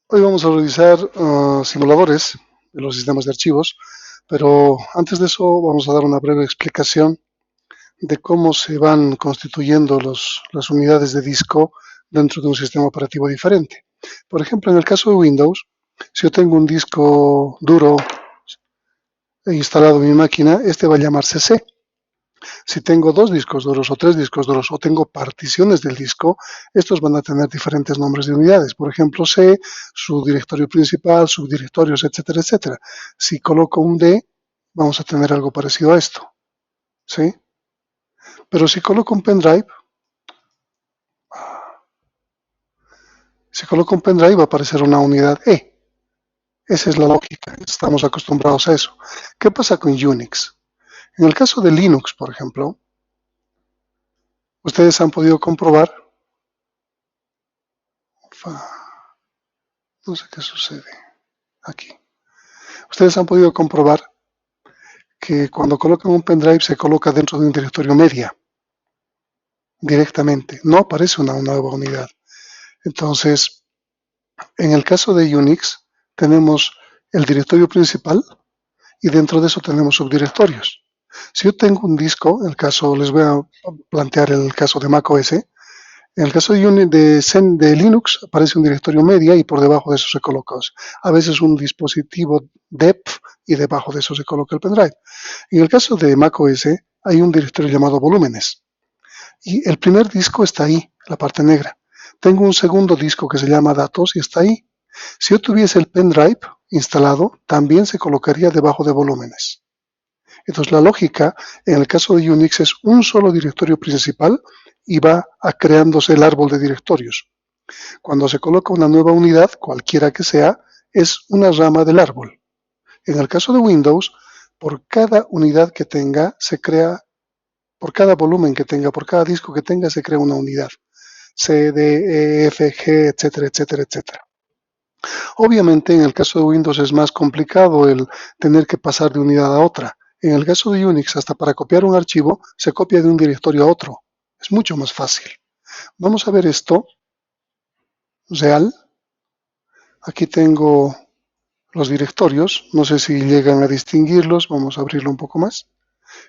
Hoy vamos a revisar simuladores de los sistemas de archivos, pero antes de eso vamos a dar una breve explicación de cómo se van constituyendo las unidades de disco dentro de un sistema operativo diferente. Por ejemplo, en el caso de Windows, si yo tengo un disco duro instalado en mi máquina, este va a llamarse C. Si tengo dos discos duros o tres discos duros o tengo particiones del disco, estos van a tener diferentes nombres de unidades. Por ejemplo, C, su directorio principal, subdirectorios, etcétera, etcétera. Si coloco un D, vamos a tener algo parecido a esto. ¿Sí? Pero si coloco un pendrive, va a aparecer una unidad E. Esa es la lógica, estamos acostumbrados a eso. ¿Qué pasa con Unix? En el caso de Linux, por ejemplo, ustedes han podido comprobar, no sé qué sucede aquí. Ustedes han podido comprobar que cuando colocan un pendrive se coloca dentro de un directorio media directamente, no aparece una nueva unidad. Entonces, en el caso de Unix, tenemos el directorio principal y dentro de eso tenemos subdirectorios. Si yo tengo un disco, les voy a plantear el caso de macOS. En el caso de Linux aparece un directorio media y por debajo de eso se coloca a veces un dispositivo dep y debajo de eso se coloca el pendrive. En el caso de macOS hay un directorio llamado volúmenes y el primer disco está ahí, la parte negra. Tengo un segundo disco que se llama datos y está ahí. Si yo tuviese el pendrive instalado, también se colocaría debajo de volúmenes. Entonces la lógica en el caso de Unix es un solo directorio principal y va creándose el árbol de directorios. Cuando se coloca una nueva unidad, cualquiera que sea, es una rama del árbol. En el caso de Windows, por cada unidad que tenga, se crea, por cada volumen que tenga, por cada disco que tenga, se crea una unidad. C, D, E, F, G, etcétera, etcétera, etcétera. Obviamente, en el caso de Windows es más complicado el tener que pasar de unidad a otra. En el caso de Unix, hasta para copiar un archivo, se copia de un directorio a otro. Es mucho más fácil. Vamos a ver esto real. Aquí tengo los directorios. No sé si llegan a distinguirlos. Vamos a abrirlo un poco más.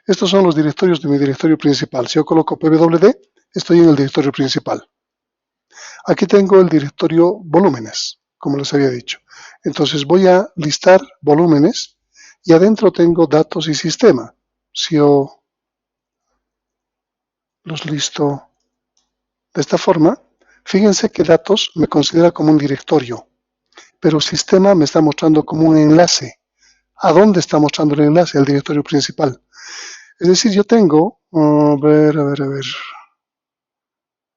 Estos son los directorios de mi directorio principal. Si yo coloco pwd, estoy en el directorio principal. Aquí tengo el directorio volúmenes, como les había dicho. Entonces voy a listar volúmenes y adentro tengo datos y sistema. Si yo los listo de esta forma, fíjense que datos me considera como un directorio, pero sistema me está mostrando como un enlace. ¿A dónde está mostrando el enlace? Al directorio principal. Es decir, yo tengo, a ver,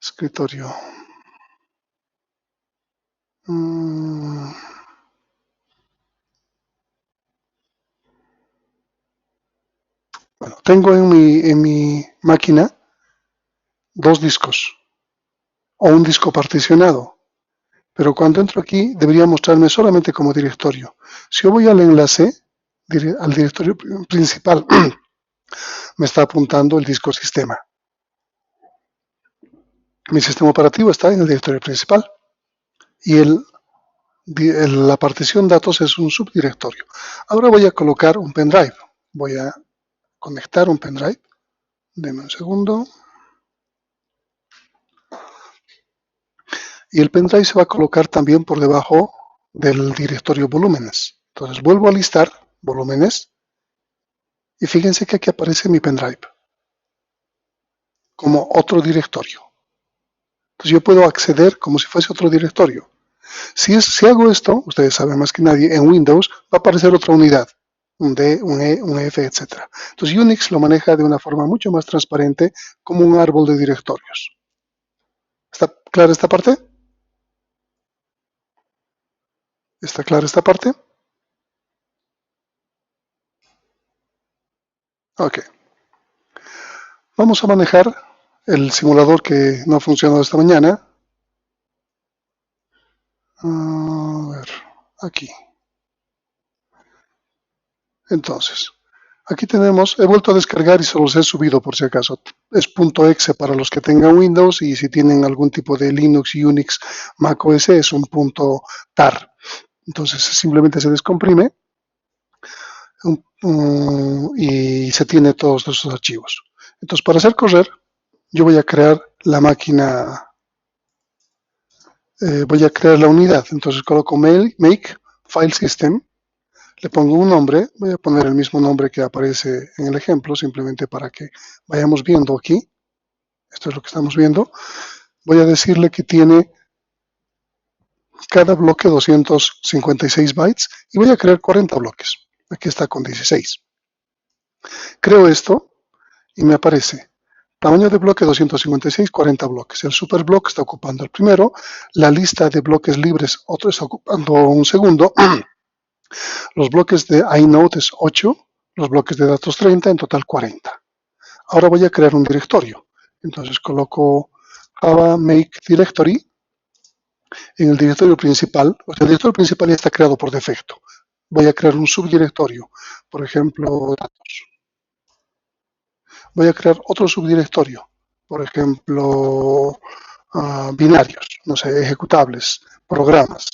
escritorio. Bueno, tengo en mi máquina dos discos o un disco particionado, pero cuando entro aquí debería mostrarme solamente como directorio. Si yo voy al enlace, al directorio principal, me está apuntando el disco sistema. Mi sistema operativo está en el directorio principal y la partición datos es un subdirectorio. Ahora voy a colocar un pendrive. Voy a conectar un pendrive. Deme un segundo. Y el pendrive se va a colocar también por debajo del directorio volúmenes. Entonces vuelvo a listar volúmenes y fíjense que aquí aparece mi pendrive como otro directorio. Entonces yo puedo acceder como si fuese otro directorio. Si hago esto, ustedes saben más que nadie, en Windows va a aparecer otra unidad, un D, un E, un F, etc. Entonces Unix lo maneja de una forma mucho más transparente como un árbol de directorios. ¿Está clara esta parte? ¿Está clara esta parte? Ok. Vamos a manejar el simulador que no ha funcionado esta mañana. A ver, aquí. Entonces, aquí tenemos, he vuelto a descargar y se los he subido por si acaso. Es .exe para los que tengan Windows y si tienen algún tipo de Linux, Unix, macOS es un .tar. Entonces simplemente se descomprime y se tiene todos esos archivos. Entonces para hacer correr, yo voy a crear la máquina, voy a crear la unidad. Entonces coloco make file system, le pongo un nombre, voy a poner el mismo nombre que aparece en el ejemplo, simplemente para que vayamos viendo aquí. Esto es lo que estamos viendo. Voy a decirle que tiene cada bloque 256 bytes y voy a crear 40 bloques. Aquí está con 16. Creo esto y me aparece tamaño de bloque 256, 40 bloques. El superblock está ocupando el primero, la lista de bloques libres otro está ocupando un segundo, los bloques de inode es 8, los bloques de datos 30, en total 40. Ahora voy a crear un directorio. Entonces coloco java make directory. En el directorio principal, o sea, el directorio principal ya está creado por defecto. Voy a crear un subdirectorio, por ejemplo, datos. Voy a crear otro subdirectorio, por ejemplo, binarios, no sé, ejecutables, programas.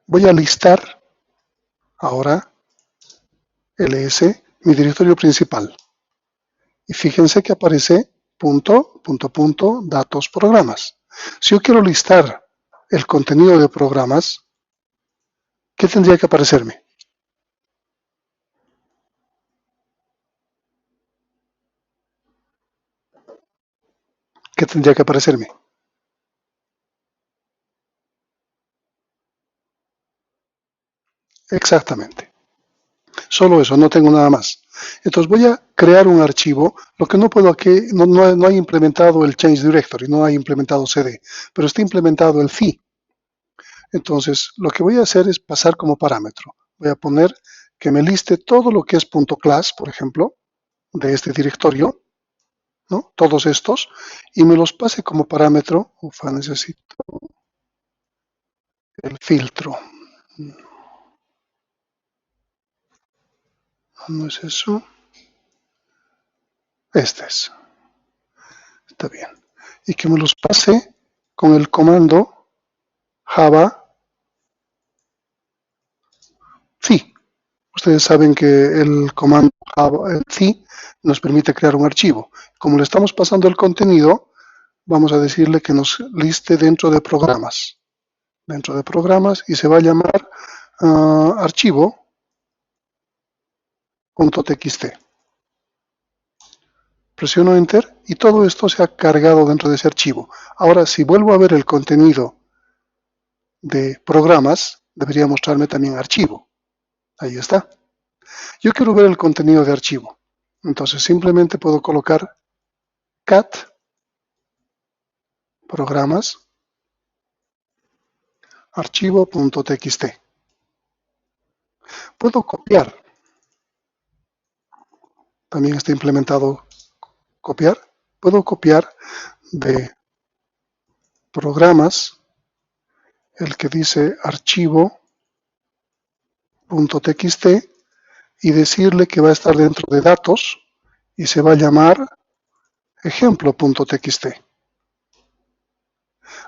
Voy a listar ahora ls mi directorio principal. Y fíjense que aparece datos programas. Si yo quiero listar el contenido de programas, ¿qué tendría que aparecerme? ¿Qué tendría que aparecerme? Exactamente. Solo eso, no tengo nada más. Entonces voy a crear un archivo. Lo que no puedo aquí, no hay implementado el Change Directory, no hay implementado CD, pero está implementado el fee. Entonces lo que voy a hacer es pasar como parámetro. Voy a poner que me liste todo lo que es .class, por ejemplo, de este directorio, ¿no? Todos estos, y me los pase como parámetro. Ufa, necesito el filtro. No es eso. Este es. Está bien. Y que me los pase con el comando java phi. Ustedes saben que el comando java phi nos permite crear un archivo. Como le estamos pasando el contenido, vamos a decirle que nos liste dentro de programas. Dentro de programas y se va a llamar archivo.txt. Presiono Enter y todo esto se ha cargado dentro de ese archivo. Ahora, si vuelvo a ver el contenido de programas, debería mostrarme también archivo. Ahí está. Yo quiero ver el contenido de archivo. Entonces simplemente puedo colocar cat programas archivo.txt. Puedo copiar. También está implementado copiar. Puedo copiar de programas el que dice archivo.txt y decirle que va a estar dentro de datos y se va a llamar ejemplo.txt.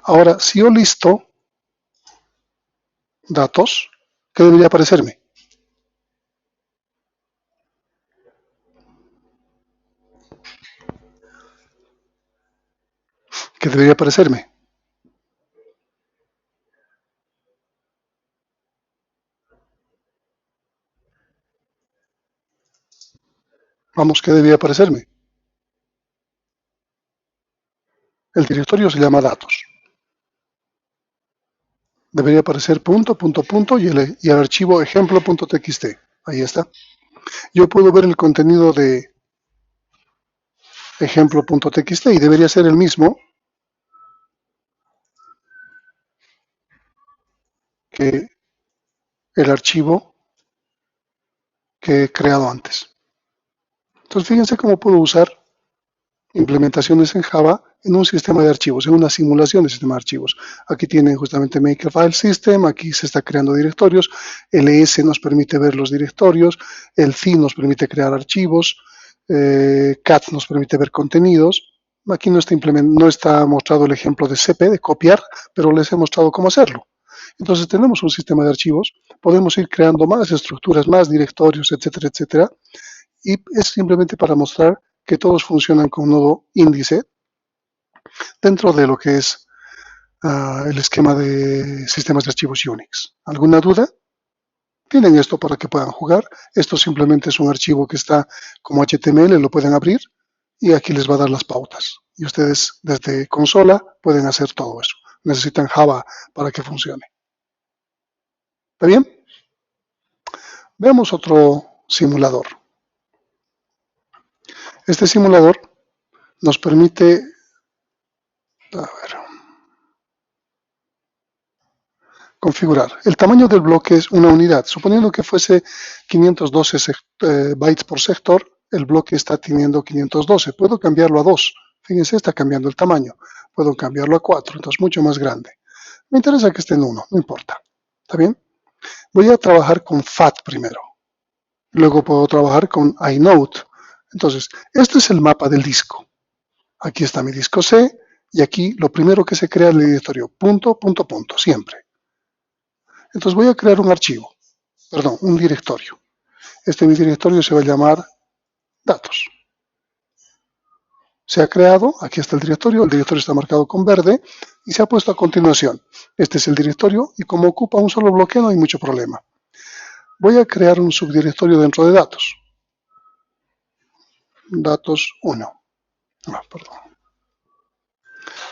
Ahora, si yo listo datos, ¿qué debería aparecerme? ¿Qué debería aparecerme? Vamos, ¿qué debería aparecerme? El directorio se llama datos. Debería aparecer punto y el archivo ejemplo.txt. Ahí está. Yo puedo ver el contenido de ejemplo.txt y debería ser el mismo que el archivo que he creado antes. Entonces fíjense cómo puedo usar implementaciones en Java en un sistema de archivos, en una simulación de sistema de archivos. Aquí tienen justamente Make a File System, aquí se está creando directorios, ls nos permite ver los directorios, el phi nos permite crear archivos, cat nos permite ver contenidos, Aquí no está mostrado el ejemplo de CP, de copiar, pero les he mostrado cómo hacerlo. Entonces tenemos un sistema de archivos, podemos ir creando más estructuras, más directorios, etcétera, etcétera, y es simplemente para mostrar que todos funcionan con un nodo índice dentro de lo que es el esquema de sistemas de archivos Unix. ¿Alguna duda? Tienen esto para que puedan jugar. Esto simplemente es un archivo que está como HTML, lo pueden abrir y aquí les va a dar las pautas. Y ustedes desde consola pueden hacer todo eso. Necesitan Java para que funcione. ¿Está bien? Veamos otro simulador. Este simulador nos permite, configurar. El tamaño del bloque es una unidad. Suponiendo que fuese 512 bytes por sector, el bloque está teniendo 512. Puedo cambiarlo a 2. Fíjense, está cambiando el tamaño. Puedo cambiarlo a 4, entonces mucho más grande. Me interesa que esté en 1, no importa. ¿Está bien? Voy a trabajar con FAT primero. Luego puedo trabajar con inode. Entonces, este es el mapa del disco. Aquí está mi disco C y aquí lo primero que se crea es el directorio punto, punto, punto, siempre. Entonces voy a crear un archivo, perdón, un directorio. Mi directorio se va a llamar datos. Se ha creado, aquí está el directorio está marcado con verde y se ha puesto a continuación. Este es el directorio y como ocupa un solo bloque no hay mucho problema. Voy a crear un subdirectorio dentro de datos. Datos 1. Perdón.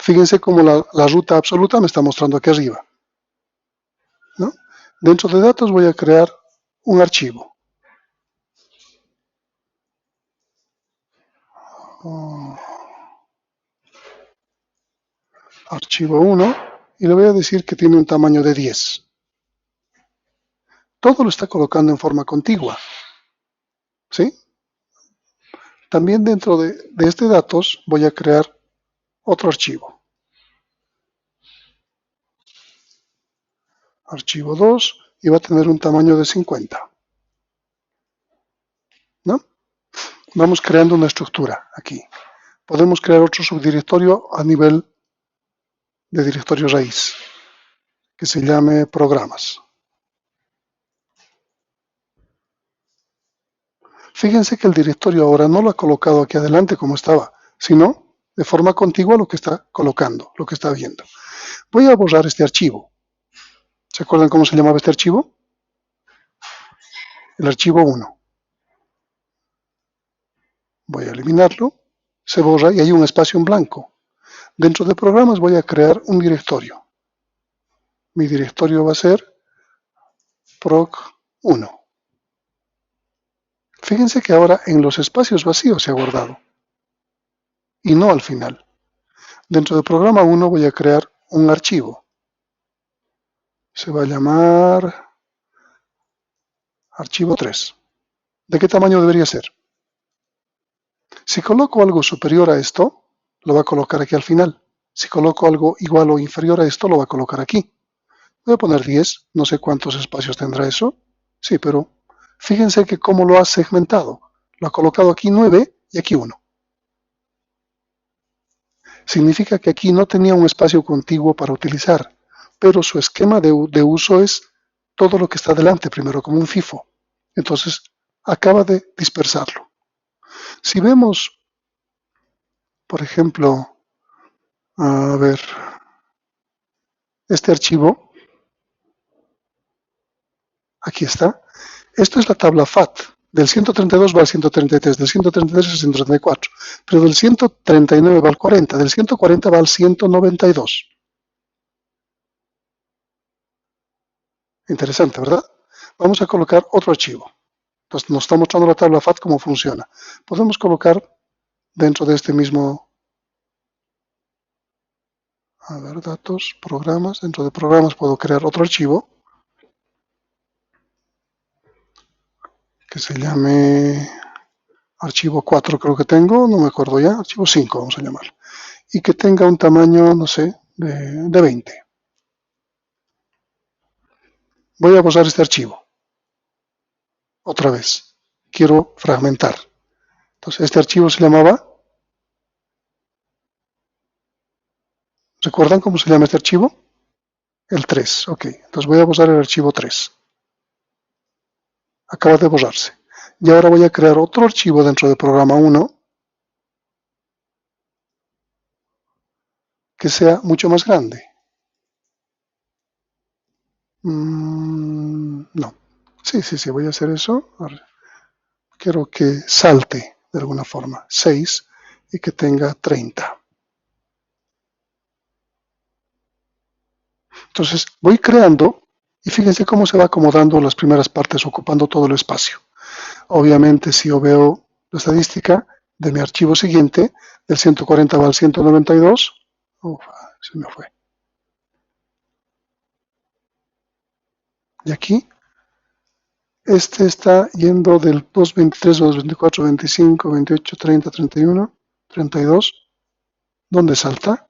Fíjense cómo la ruta absoluta me está mostrando aquí arriba, ¿no? Dentro de datos voy a crear un archivo. Archivo 1 y le voy a decir que tiene un tamaño de 10. Todo lo está colocando en forma contigua, ¿sí? También dentro de este datos voy a crear otro archivo. Archivo 2 y va a tener un tamaño de 50. ¿No? Vamos creando una estructura aquí. Podemos crear otro subdirectorio a nivel de directorio raíz que se llame programas. Fíjense que el directorio ahora no lo ha colocado aquí adelante como estaba, sino de forma contigua lo que está colocando, lo que está viendo. Voy a borrar este archivo. ¿Se acuerdan cómo se llamaba este archivo? El archivo 1. Voy a eliminarlo, se borra y hay un espacio en blanco. Dentro de programas voy a crear un directorio. Mi directorio va a ser proc1. Fíjense que ahora en los espacios vacíos se ha guardado y no al final. Dentro de programa 1 voy a crear un archivo. Se va a llamar archivo 3. ¿De qué tamaño debería ser? Si coloco algo superior a esto, lo va a colocar aquí al final. Si coloco algo igual o inferior a esto, lo va a colocar aquí. Voy a poner 10, no sé cuántos espacios tendrá eso. Sí, pero fíjense que cómo lo ha segmentado. Lo ha colocado aquí 9 y aquí 1. Significa que aquí no tenía un espacio contiguo para utilizar, pero su esquema de uso es todo lo que está delante primero, como un FIFO. Entonces, acaba de dispersarlo. Si vemos, por ejemplo, a ver, este archivo, aquí está. Esto es la tabla FAT. Del 132 va al 133, del 133 al 134, pero del 139 va al 40, del 140 va al 192. Interesante, ¿verdad? Vamos a colocar otro archivo. Entonces nos está mostrando la tabla FAT cómo funciona. Podemos colocar dentro de este mismo, a ver, datos, programas. Dentro de programas puedo crear otro archivo que se llame archivo 4, creo que tengo, no me acuerdo ya, archivo 5 vamos a llamarlo. Y que tenga un tamaño, no sé, de 20. Voy a borrar este archivo. Otra vez. Quiero fragmentar. Entonces, este archivo se llamaba ¿Recuerdan cómo se llama este archivo? El 3, ok. Entonces voy a borrar el archivo 3. Acaba de borrarse. Y ahora voy a crear otro archivo dentro de programa 1 que sea mucho más grande. No. Sí, voy a hacer eso. Quiero que salte de alguna forma. 6 y que tenga 30. Entonces voy creando y fíjense cómo se va acomodando las primeras partes ocupando todo el espacio. Obviamente si yo veo la estadística de mi archivo siguiente, del 140 va al 192, se me fue. Y aquí, este está yendo del 223, 224, 25, 28, 30, 31, 32. ¿Dónde salta?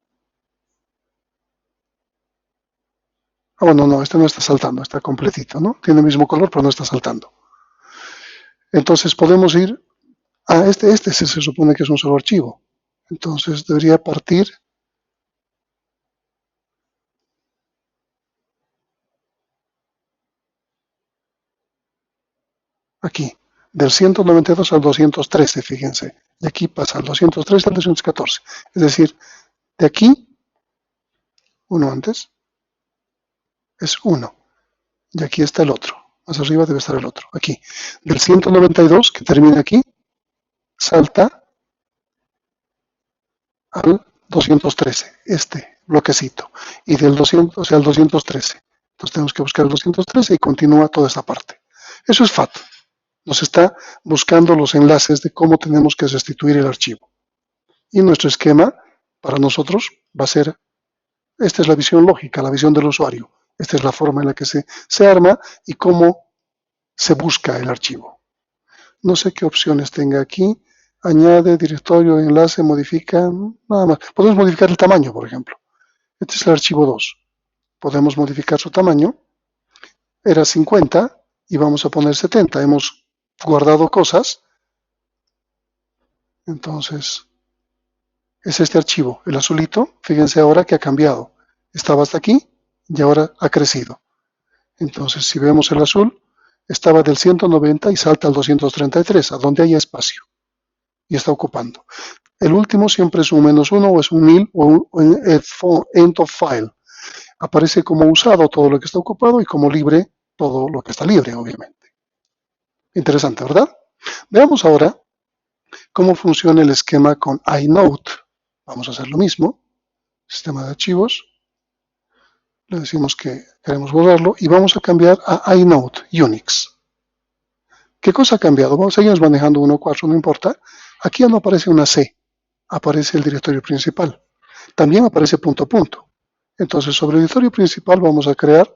Ah, bueno, no, este no está saltando, está completito, ¿no? Tiene el mismo color, pero no está saltando. Entonces podemos ir a este se supone que es un solo archivo. Entonces debería partir aquí, del 192 al 213, fíjense. De aquí pasa al 213 al 214. Es decir, de aquí, uno antes, es 1. Y aquí está el otro. Más arriba debe estar el otro. Aquí. Del 192, que termina aquí, salta al 213, este bloquecito. Y del 200, o sea, al 213. Entonces tenemos que buscar el 213 y continúa toda esta parte. Eso es FAT. Nos está buscando los enlaces de cómo tenemos que restituir el archivo. Y nuestro esquema para nosotros va a ser, esta es la visión lógica, la visión del usuario. Esta es la forma en la que se arma y cómo se busca el archivo. No sé qué opciones tenga aquí. Añade, directorio, enlace, modifica, nada más. Podemos modificar el tamaño, por ejemplo. Este es el archivo 2. Podemos modificar su tamaño. Era 50 y vamos a poner 70. Hemos guardado cosas. Entonces, es este archivo, el azulito. Fíjense ahora que ha cambiado. Estaba hasta aquí y ahora ha crecido. Entonces, si vemos el azul, estaba del 190 y salta al 233, a donde haya espacio. Y está ocupando. El último siempre es un -1 o es un nil o un end of file. Aparece como usado todo lo que está ocupado y como libre todo lo que está libre, obviamente. Interesante, ¿verdad? Veamos ahora cómo funciona el esquema con iNote. Vamos a hacer lo mismo. Sistema de archivos. Le decimos que queremos borrarlo y vamos a cambiar a iNote Unix. ¿Qué cosa ha cambiado? Seguimos manejando 1.4, no importa. Aquí ya no aparece una C, aparece el directorio principal. También aparece punto a punto. Entonces, sobre el directorio principal vamos a crear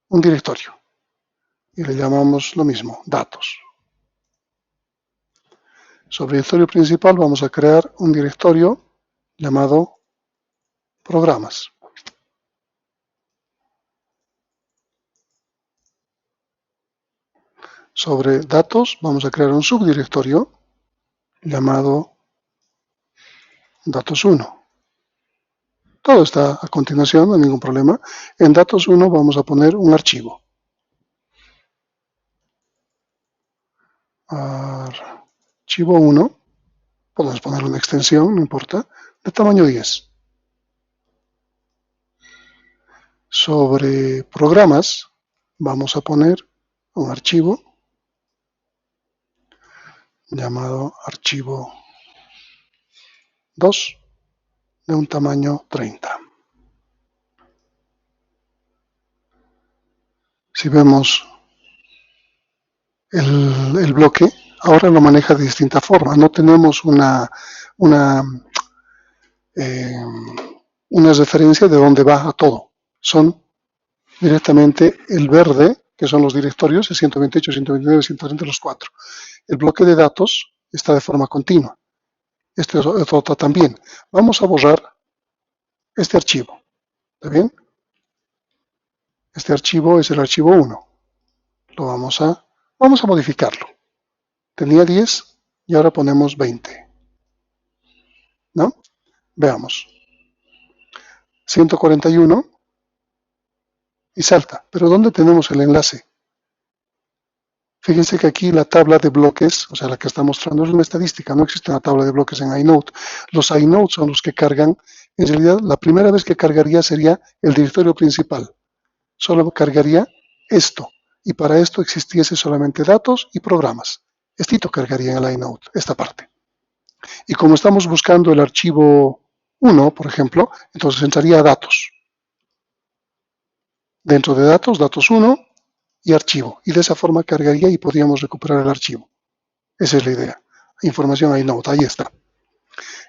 un directorio. Y le llamamos lo mismo, datos. Sobre el directorio principal vamos a crear un directorio llamado programas. Sobre datos vamos a crear un subdirectorio llamado datos 1. Todo está a continuación, no hay ningún problema. En datos 1 vamos a poner un archivo. Archivo 1, podemos poner una extensión, no importa, de tamaño 10. Sobre programas vamos a poner un archivo llamado archivo 2 de un tamaño 30. Si vemos el bloque, ahora lo maneja de distinta forma. No tenemos una referencia de dónde va a todo. Son directamente el verde, que son los directorios, el 128, 129, 130, los 4. El bloque de datos está de forma continua. Este otro también. Vamos a borrar este archivo. ¿Está bien? Este archivo es el archivo 1. Lo vamos a modificarlo. Tenía 10, y ahora ponemos 20, ¿no? Veamos. 141 y salta. Pero ¿dónde tenemos el enlace? Fíjense que aquí la tabla de bloques, o sea, la que está mostrando es una estadística, no existe una tabla de bloques en iNode. Los iNodes son los que cargan, en realidad la primera vez que cargaría sería el directorio principal. Solo cargaría esto, y para esto existiese solamente datos y programas. Estito cargaría en el iNode, esta parte. Y como estamos buscando el archivo 1, por ejemplo, entonces entraría a datos. Dentro de datos, datos 1 y archivo. Y de esa forma cargaría y podríamos recuperar el archivo. Esa es la idea. Información iNode, ahí está.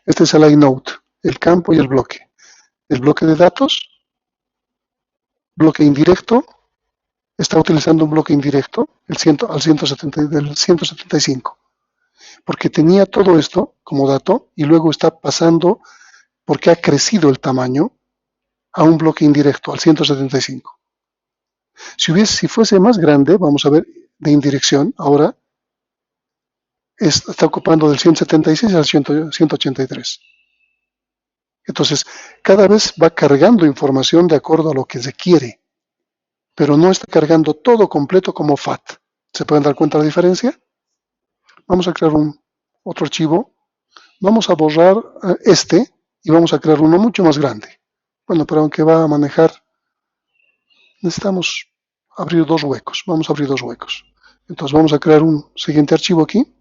Este es el iNode, el campo y el bloque. El bloque de datos, bloque indirecto, está utilizando un bloque indirecto, del 175, porque tenía todo esto como dato y luego está pasando, porque ha crecido el tamaño, a un bloque indirecto, al 175. Si fuese más grande, vamos a ver, de indirección, ahora está ocupando del 176 al 183. Entonces, cada vez va cargando información de acuerdo a lo que se quiere, pero no está cargando todo completo como FAT. ¿Se pueden dar cuenta de la diferencia? Vamos a crear otro archivo. Vamos a borrar este y vamos a crear uno mucho más grande. Bueno, pero aunque va a manejar, necesitamos abrir dos huecos. Vamos a abrir dos huecos. Entonces vamos a crear un siguiente archivo aquí.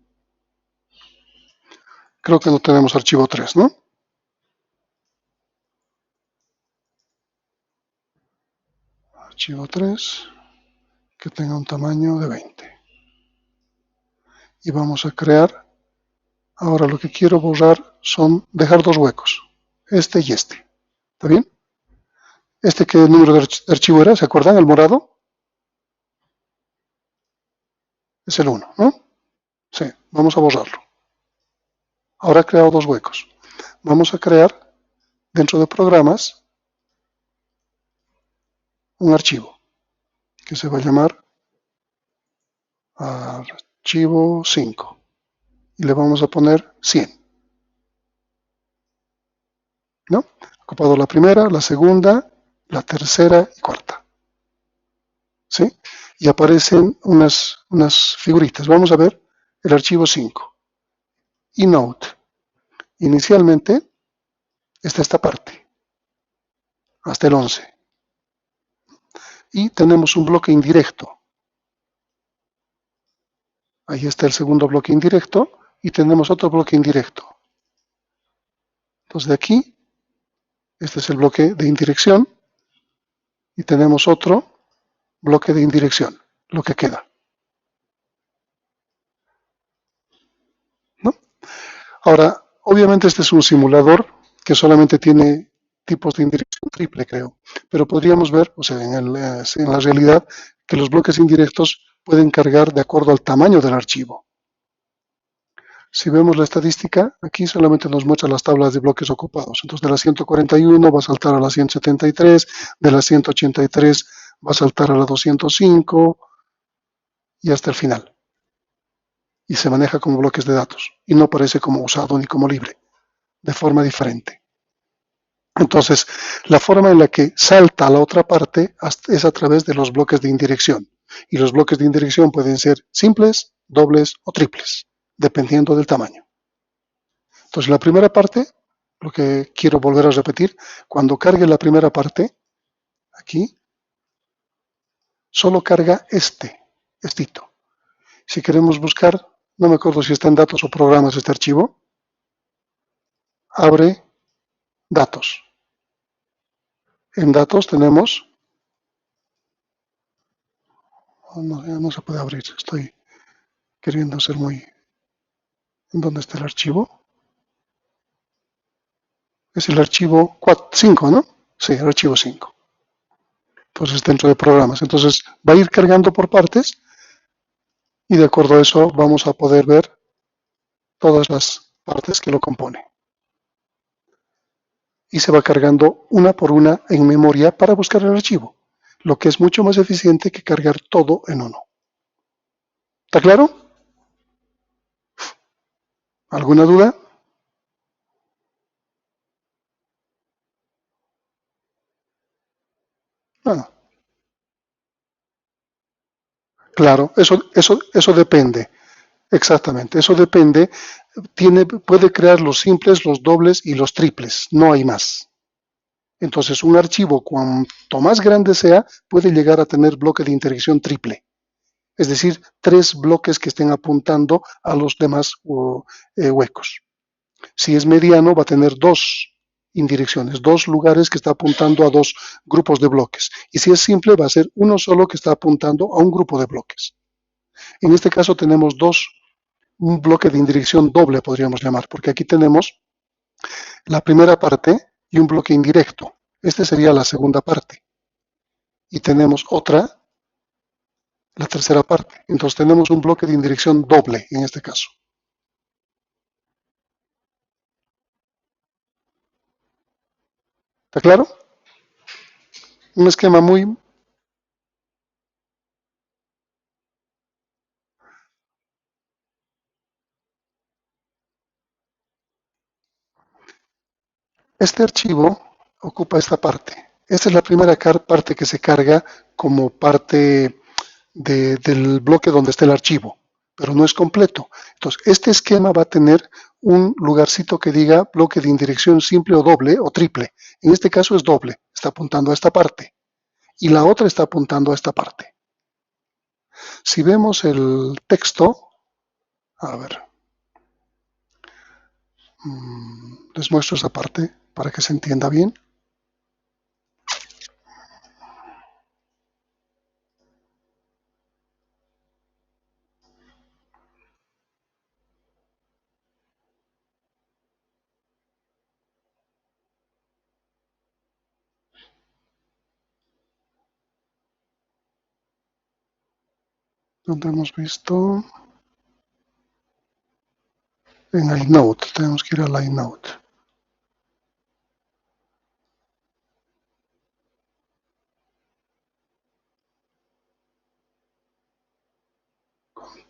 Creo que no tenemos archivo 3, ¿no? Archivo 3, que tenga un tamaño de 20. Y vamos a crear, ahora lo que quiero borrar son, dejar dos huecos, este y este. ¿Está bien? ¿Este qué número de archivo era? ¿Se acuerdan? El morado. Es el 1, ¿no? Sí, vamos a borrarlo. Ahora he creado dos huecos. Vamos a crear, dentro de programas, un archivo que se va a llamar archivo 5 y le vamos a poner 100. ¿No? He ocupado la primera, la segunda, la tercera y cuarta. ¿Sí? Y aparecen unas figuritas. Vamos a ver el archivo 5. iNode. Inicialmente está esta parte, hasta el 11. Y tenemos un bloque indirecto. Ahí está el segundo bloque indirecto y tenemos otro bloque indirecto. Entonces de aquí, este es el bloque de indirección y tenemos otro bloque de indirección, lo que queda. ¿No? Ahora, obviamente este es un simulador que solamente tiene tipos de indirección triple, creo. Pero podríamos ver, o sea, en la realidad, que los bloques indirectos pueden cargar de acuerdo al tamaño del archivo. Si vemos la estadística, aquí solamente nos muestra las tablas de bloques ocupados. Entonces, de la 141 va a saltar a la 173, de la 183 va a saltar a la 205 y hasta el final. Y se maneja como bloques de datos y no aparece como usado ni como libre, de forma diferente. Entonces, la forma en la que salta a la otra parte es a través de los bloques de indirección. Y los bloques de indirección pueden ser simples, dobles o triples, dependiendo del tamaño. Entonces, la primera parte, lo que quiero volver a repetir, cuando cargue la primera parte, aquí, solo carga estito. Si queremos buscar, no me acuerdo si está en datos o programas este archivo, abre datos. En datos tenemos, no se puede abrir, estoy queriendo ser muy... ¿En dónde está el archivo? Es el archivo 5, ¿no? Sí, el archivo 5. Entonces, dentro de programas. Entonces, va a ir cargando por partes y de acuerdo a eso vamos a poder ver todas las partes que lo componen. Y se va cargando una por una en memoria para buscar el archivo, lo que es mucho más eficiente que cargar todo en uno. ¿Está claro? ¿Alguna duda? Ah, claro, eso depende. Exactamente, eso depende. Puede crear los simples, los dobles y los triples, no hay más. Entonces, un archivo, cuanto más grande sea, puede llegar a tener bloque de indirección triple, es decir, tres bloques que estén apuntando a los demás huecos. Si es mediano, va a tener dos indirecciones, dos lugares que está apuntando a dos grupos de bloques. Y si es simple, va a ser uno solo que está apuntando a un grupo de bloques. En este caso tenemos un bloque de indirección doble, podríamos llamar, porque aquí tenemos la primera parte y un bloque indirecto. Esta sería la segunda parte. Y tenemos otra, la tercera parte. Entonces tenemos un bloque de indirección doble en este caso. ¿Está claro? Un esquema muy... Este archivo ocupa esta parte. Esta es la primera parte que se carga como parte del bloque donde está el archivo, pero no es completo. Entonces, este esquema va a tener un lugarcito que diga bloque de indirección simple o doble o triple. En este caso es doble, está apuntando a esta parte. Y la otra está apuntando a esta parte. Si vemos el texto, a ver, les muestro esa parte para que se entienda bien. Donde hemos visto en el Note, tenemos que ir al iNote.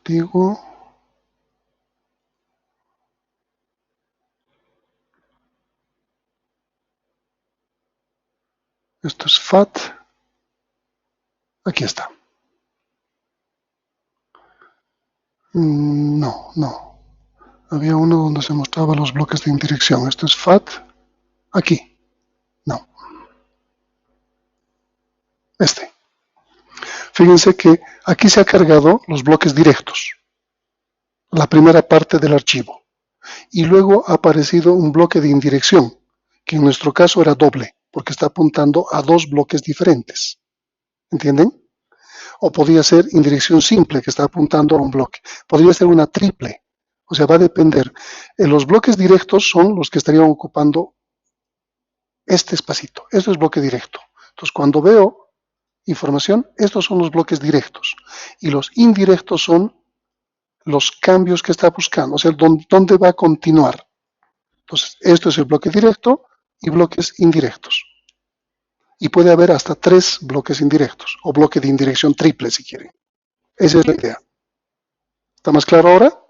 Digo, esto es FAT, aquí está. No, no. Había uno donde se mostraban los bloques de indirección. Esto es FAT, aquí. No, este. Fíjense que aquí se ha cargado los bloques directos, la primera parte del archivo. Y luego ha aparecido un bloque de indirección, que en nuestro caso era doble, porque está apuntando a dos bloques diferentes. ¿Entienden? O podría ser indirección simple, que está apuntando a un bloque. Podría ser una triple. O sea, va a depender. Los bloques directos son los que estarían ocupando este espacito. Esto es bloque directo. Entonces, cuando veo información, estos son los bloques directos. Y los indirectos son los cambios que está buscando, o sea, dónde va a continuar. Entonces, esto es el bloque directo y bloques indirectos. Y puede haber hasta tres bloques indirectos, o bloque de indirección triple si quieren. Esa es la idea. ¿Está más claro ahora?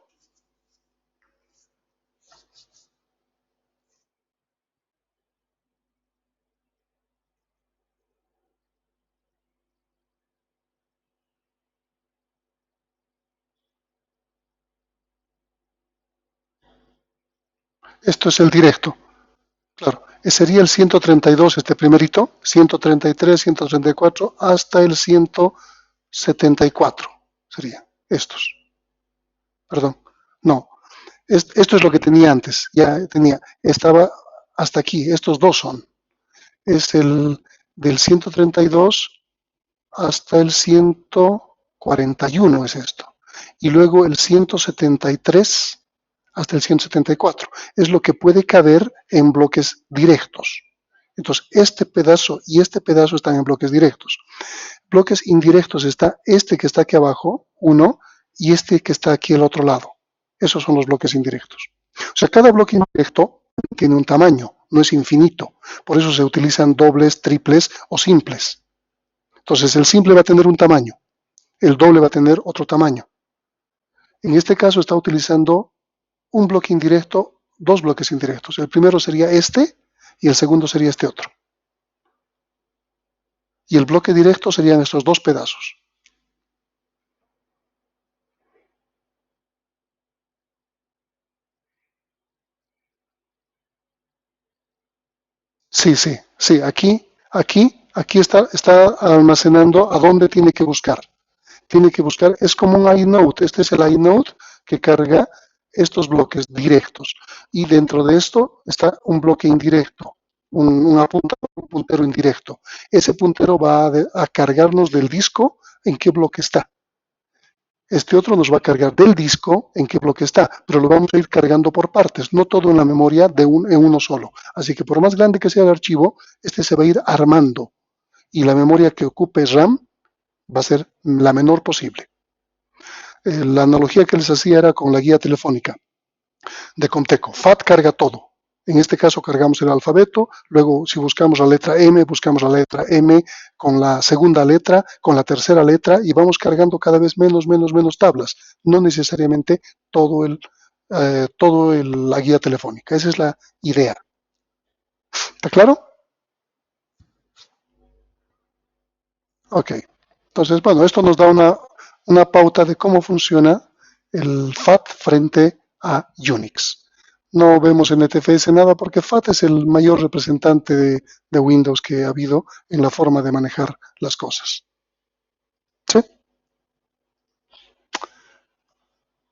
Esto es el directo. Claro, sería el 132, este primerito, 133, 134, hasta el 174 sería estos. Perdón, no, esto es lo que tenía antes, ya tenía, estaba hasta aquí, estos dos son. Es el del 132 hasta el 141 es esto. Y luego el 173 hasta el 174. Es lo que puede caber en bloques directos. Entonces, este pedazo y este pedazo están en bloques directos. Bloques indirectos está este que está aquí abajo, uno, y este que está aquí al otro lado. Esos son los bloques indirectos. O sea, cada bloque indirecto tiene un tamaño, no es infinito. Por eso se utilizan dobles, triples o simples. Entonces, el simple va a tener un tamaño, el doble va a tener otro tamaño. En este caso está utilizando un bloque indirecto, dos bloques indirectos. El primero sería este y el segundo sería este otro. Y el bloque directo serían estos dos pedazos. Sí, sí, sí. Aquí está almacenando a dónde tiene que buscar. Tiene que buscar, es como un inode. Este es el inode que carga estos bloques directos. Y dentro de esto está un bloque indirecto, un puntero indirecto. Ese puntero va a cargarnos del disco en qué bloque está. Este otro nos va a cargar del disco en qué bloque está, pero lo vamos a ir cargando por partes, no todo en la memoria en uno solo. Así que por más grande que sea el archivo, este se va a ir armando y la memoria que ocupe RAM va a ser la menor posible. La analogía que les hacía era con la guía telefónica de Comteco. FAT carga todo. En este caso cargamos el alfabeto, luego si buscamos la letra M, buscamos la letra M con la segunda letra, con la tercera letra y vamos cargando cada vez menos tablas, no necesariamente la guía telefónica. Esa es la idea. ¿Está claro? Ok. Entonces, bueno, esto nos da una pauta de cómo funciona el FAT frente a Unix. No vemos en NTFS nada porque FAT es el mayor representante de Windows que ha habido en la forma de manejar las cosas. ¿Sí?